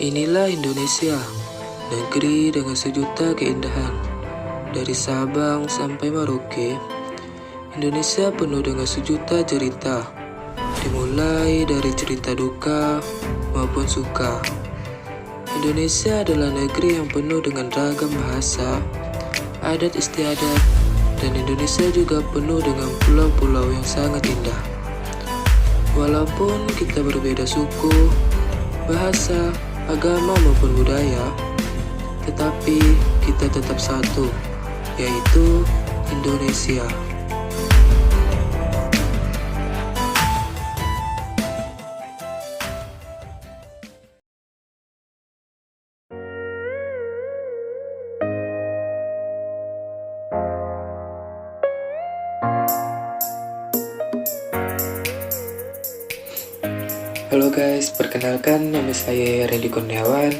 Inilah Indonesia, negeri dengan sejuta keindahan. Dari Sabang sampai Merauke, Indonesia penuh dengan sejuta cerita. Dimulai dari cerita duka maupun suka. Indonesia adalah negeri yang penuh dengan ragam bahasa, adat istiadat, dan Indonesia juga penuh dengan pulau-pulau yang sangat indah. Walaupun kita berbeda suku, bahasa, agama maupun budaya, tetapi kita tetap satu, yaitu Indonesia. Halo guys, perkenalkan nama saya Randy Kurniawan.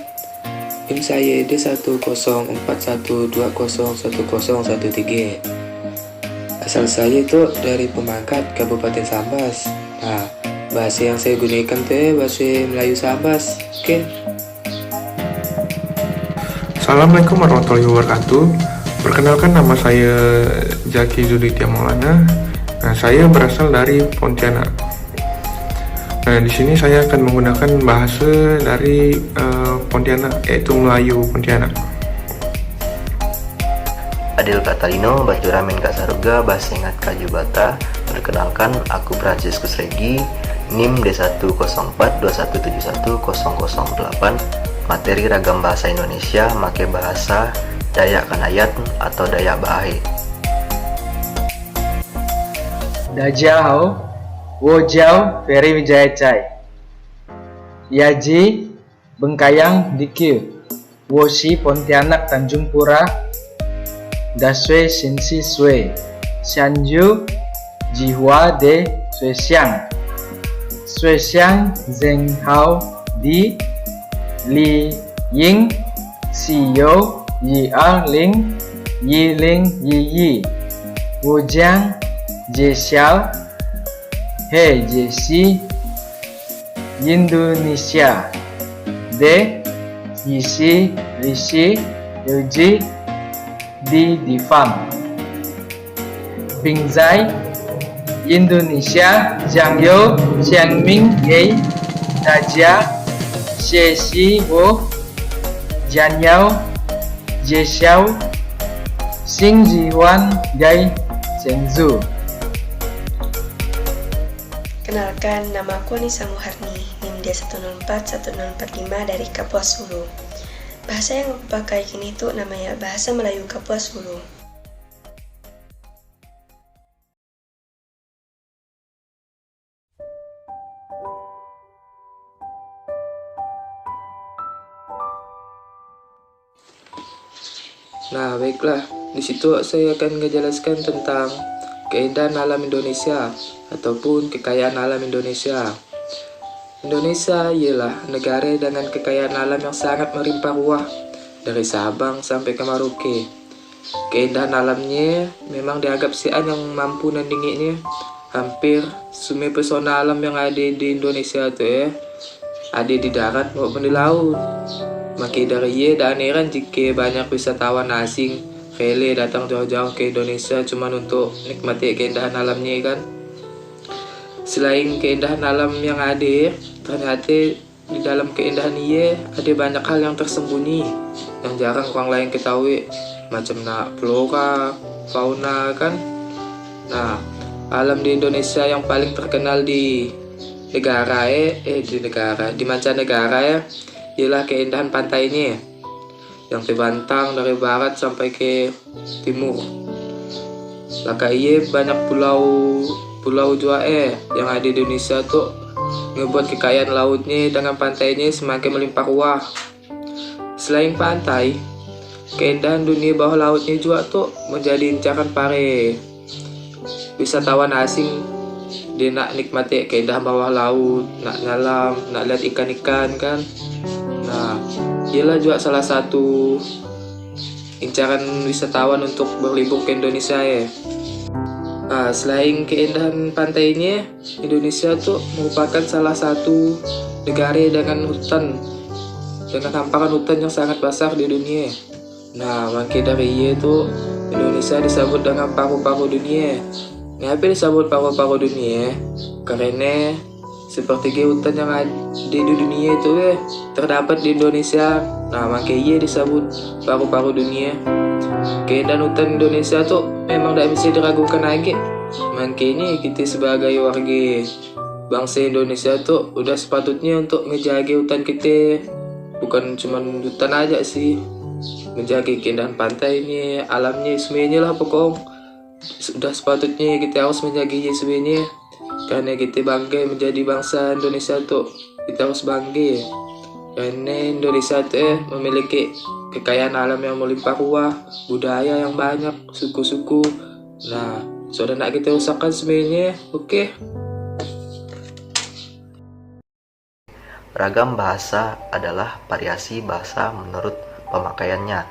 NIM saya D1041201013. Asal saya itu dari Pemangkat, Kabupaten Sambas. Nah, bahasa yang saya gunakan tuh bahasa Melayu Sambas. Oke. Assalamualaikum warahmatullahi wabarakatuh. Perkenalkan, nama saya Zaki Zulitya Maulana. Nah, saya berasal dari Pontianak. Nah, di sini saya akan menggunakan bahasa dari Pontianak, yaitu Melayu Pontianak. Adil Katalino, Bajura Min Kasaruga, Bahasa Ingat Kajubata. Perkenalkan, aku Franciscus Regi, NIM D1421717008. Materi ragam bahasa Indonesia, make bahasa Dayak Kanayat atau Dayak Bahae. Dajau Wojau Ferry Wijaya Chai Yaji Bengkayang Dikir Wosi Pontianak Tanjung Pura Daswe Sinsi Sue Shanju Jihua de Suesiang Suesiang Zeng Hao Di Li Ying Siyo Yi Ang Ling Yi Ling Yi Yi Wujiang Jesiao He Jesi Indonesia De Yisi Rishi Yuji Di Difam Bingzai Indonesia Jiangyo Xiangming Ye Najia Xie Wo Jianyao Jexiao Xingjiwan Gai Zhengzhou. Kenalkan, nama aku Nisa Muharni, NIM D10410445 dari Kapuas Hulu. Bahasa yang aku pakai kini itu namanya Bahasa Melayu Kapuas Hulu. Nah, baiklah. Di situ saya akan menjelaskan tentang keindahan alam Indonesia ataupun kekayaan alam Indonesia. Indonesia ialah negara dengan kekayaan alam yang sangat melimpah ruah dari Sabang sampai ke Merauke. Keindahan alamnya memang dianggap sian yang mampu nandinginya. Hampir semua pesona alam yang ada di Indonesia itu ada di darat maupun di laut. Maka dari dan heran jika banyak wisatawan asing rela datang jauh-jauh ke Indonesia cuma untuk nikmati keindahan alamnya kan. Selain keindahan alam yang ada, ternyata di dalam keindahan ia ada banyak hal yang tersembunyi yang jarang orang lain ketahui, macam flora, fauna kan. Nah, alam di Indonesia yang paling terkenal di mancanegara ialah keindahan pantainya yang terbentang dari barat sampai ke timur. Maka ia banyak pulau juga yang ada di Indonesia tuh ngebuat kekayaan lautnya dengan pantainya semakin melimpah ruah. Selain pantai, keindahan dunia bawah lautnya juga tuh menjadi incaran para wisatawan asing. Dia nak nikmati keindahan bawah laut, nak nyelam, nak lihat ikan-ikan kan. Nah, ialah juga salah satu incaran wisatawan untuk berlibur ke Indonesia Nah, selain keindahan pantainya, Indonesia tuh merupakan salah satu negara dengan hutan dengan hamparan hutan yang sangat besar di dunia. Nah, maka dari itu Indonesia disebut dengan paru-paru dunia. Kenapa disebut paru-paru dunia? Karena sepertiga hutan yang ada di dunia itu terdapat di Indonesia. Nah, maka ia disebut paru-paru dunia. Dan hutan Indonesia tuh memang tidak bisa diragukan lagi. Makanya kita sebagai warga bangsa Indonesia tuh udah sepatutnya untuk ngejaga hutan kita. Bukan cuma hutan aja sih, menjaga keindahan pantai ini, alamnya semuanya lah pokok. Sudah sepatutnya kita harus menjaganya semuanya. Karena kita bangga menjadi bangsa Indonesia tuh, kita harus bangga. Karena Indonesia tuh memiliki kekayaan alam yang melimpah ruah, budaya yang banyak, suku-suku. Nah, sudah nak kita usahakan semuanya, oke? Ragam bahasa adalah variasi bahasa menurut pemakaiannya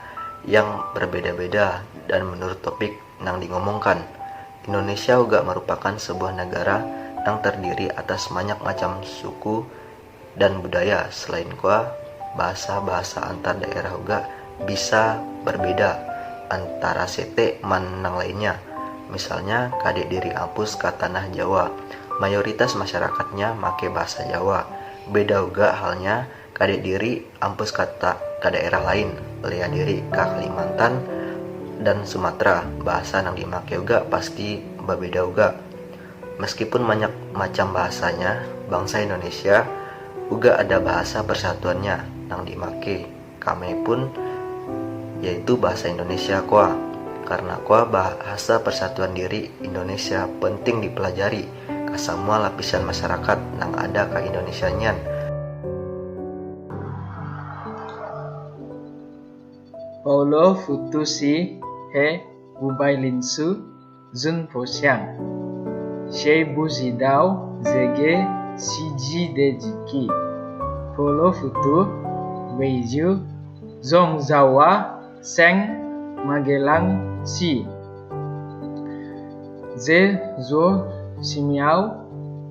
yang berbeda-beda dan menurut topik yang ngomongkan. Indonesia juga merupakan sebuah negara yang terdiri atas banyak macam suku dan budaya. Selain kuah, bahasa-bahasa antar daerah juga bisa berbeda antara sete manang lainnya. Misalnya kadek diri ampus ke tanah Jawa, mayoritas masyarakatnya make bahasa Jawa. Beda juga halnya kadek diri ampus kata ke daerah lain, lia diri ke Kalimantan dan Sumatera. Bahasa yang dimakai juga pasti berbeda juga. Meskipun banyak macam bahasanya, bangsa Indonesia juga ada bahasa persatuannya yang dimakai. Kami pun yaitu bahasa Indonesia kuah. Karena kuah bahasa persatuan diri Indonesia penting dipelajari ke semua lapisan masyarakat yang ada ke Indonesianyan. Paulo Futusi he Ubailinsu Zun Fosyang She Buzidao Zege Siji Dejiki Paulo Futu Weiju Zong Zawa Seng Magelang Si Ze Zo Simiao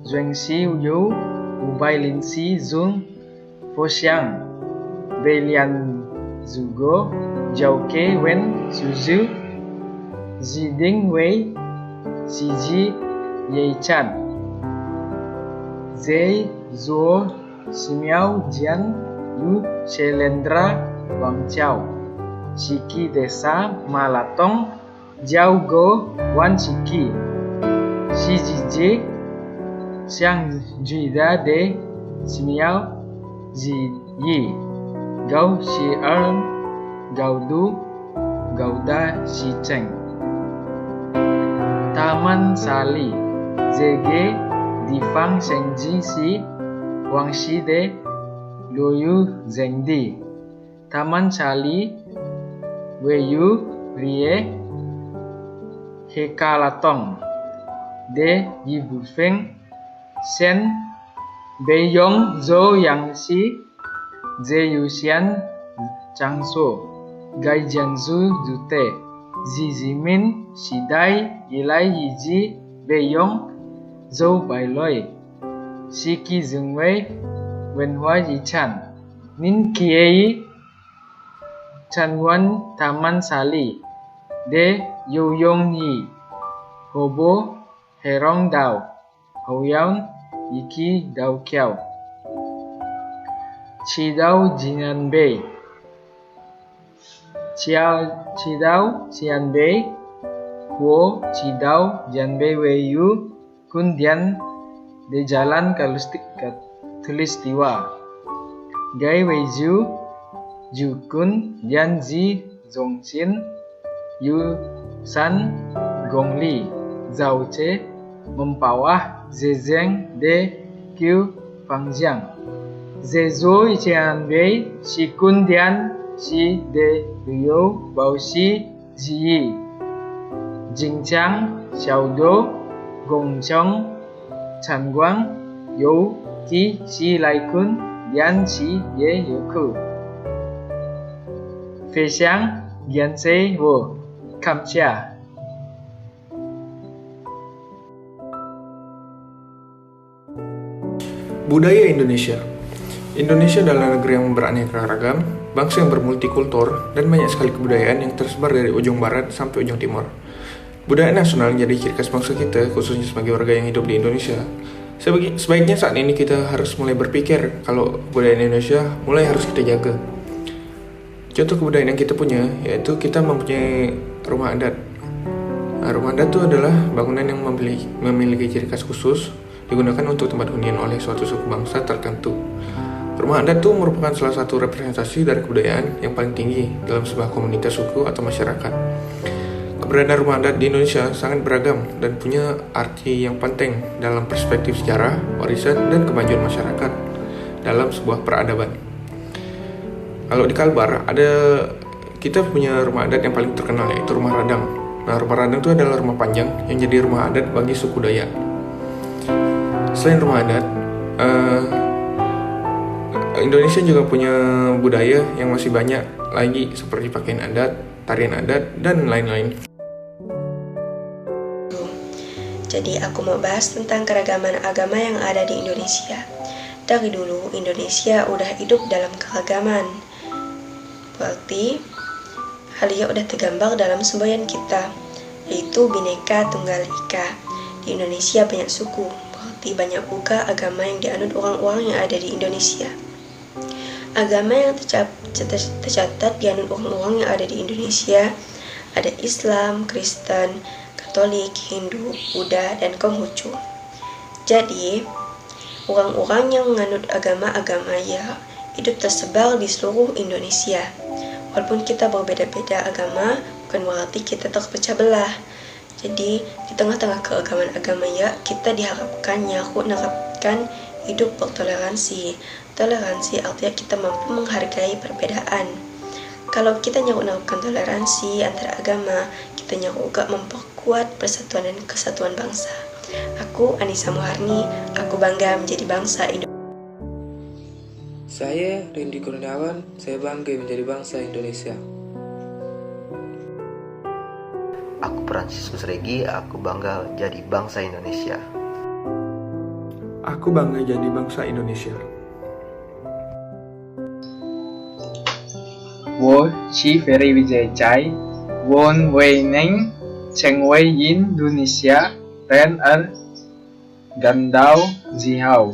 Zhuangxi Yu Ubailinsi Zun Fosyang Belian Zugo Jauke Wen Suzu Ziding Wei Siji Yeichan Zai Zuo Simiao Jian Yu Shelendra Wangchao Shiki Desa Malatong Jiao Go Wan Shiki Shijiji Xiang Juida De Simiao Zi Yi Gao Shi Erm Gao Du Gauda Shi Cheng Taman Sali Zege Difang Shengji Si Wang Shi De Loyu Zengdi Taman Sali Weyu Rie Hekalatong De Yibufeng Sen Beiyong Zhou Yangxi Zeyuxian Changso Gai Jianzu Zute Zizimin Shidai Yilai Yiji Beiyong Zhou Bailoi Shiki Zungwei Wenhua Yichan Nin Kiei Chanwan Taman Sali De Youyong Yi Hobo Herong Dao Houyang Yiki Dao Kiao Chidao Jianbei Chidao Jianbei Huo Chidao Jianbei Weiyu Kundian De Jalan Katulistiwa Gai Weiju Jukun Yanji Zongxin Yu San Gongli Zauce Mempawah Zezeng De Qiu Fangjiang Zezo Jianbei Shikundian Shi De Liu Baoxi Ziyi Jingjiang Xiaodo Gongchong Changuang You Ki Shi Laikun Yan Shi Ye Yoku Feixiang Yanse Wo Kamxia. Budaya Indonesia. Indonesia adalah negeri yang beraneka ragam, bangsa yang bermultikultur, dan banyak sekali kebudayaan yang tersebar dari ujung barat sampai ujung timur. Budaya nasional menjadi ciri khas bangsa kita, khususnya sebagai warga yang hidup di Indonesia. Sebaiknya saat ini kita harus mulai berpikir kalau budaya Indonesia mulai harus kita jaga. Contoh kebudayaan yang kita punya, yaitu kita mempunyai rumah adat. Nah, rumah adat itu adalah bangunan yang memiliki ciri khas khusus, digunakan untuk tempat hunian oleh suatu suku bangsa tertentu. Rumah adat itu merupakan salah satu representasi dari kebudayaan yang paling tinggi dalam sebuah komunitas suku atau masyarakat. Keberadaan rumah adat di Indonesia sangat beragam dan punya arti yang penting dalam perspektif sejarah, warisan, dan kemajuan masyarakat dalam sebuah peradaban. Kalau di Kalbar, kita punya rumah adat yang paling terkenal, yaitu Rumah Radang. Nah, Rumah Radang itu adalah rumah panjang yang jadi rumah adat bagi suku Dayak. Selain rumah adat, Indonesia juga punya budaya yang masih banyak lagi, seperti pakaian adat, tarian adat, dan lain-lain. Jadi aku mau bahas tentang keragaman agama yang ada di Indonesia. Dari dulu Indonesia udah hidup dalam keragaman. Berarti hal-hal udah tergambar dalam semboyan kita, yaitu Bhinneka Tunggal Ika. Di Indonesia banyak suku, berarti banyak juga agama yang dianut orang-orang yang ada di Indonesia. Agama yang tercatat dianut orang-orang yang ada di Indonesia ada Islam, Kristen, Katolik, Hindu, Buddha, dan Konghucu. Jadi, orang-orang yang menganut agama-agama ya hidup tersebar di seluruh Indonesia. Walaupun kita berbeda-beda agama, bukan berarti kita terpecah belah. Jadi, di tengah-tengah keragaman agama ya, kita diharapkan menerapkan hidup bertoleransi. Toleransi artinya kita mampu menghargai perbedaan. Kalau kita menerapkan toleransi antara agama, kita juga memperkuat persatuan dan kesatuan bangsa. Aku Anissa Muharni, aku bangga menjadi bangsa Indonesia. Saya Rindy Kurniawan, saya bangga menjadi bangsa Indonesia. Aku Fransiskus Regi, aku bangga jadi bangsa Indonesia. Aku bangga jadi bangsa Indonesia. 我是 Ferry Wijaya Chai, vốn về nền thành quê Indonesia, tên ở gần đảo Dihau.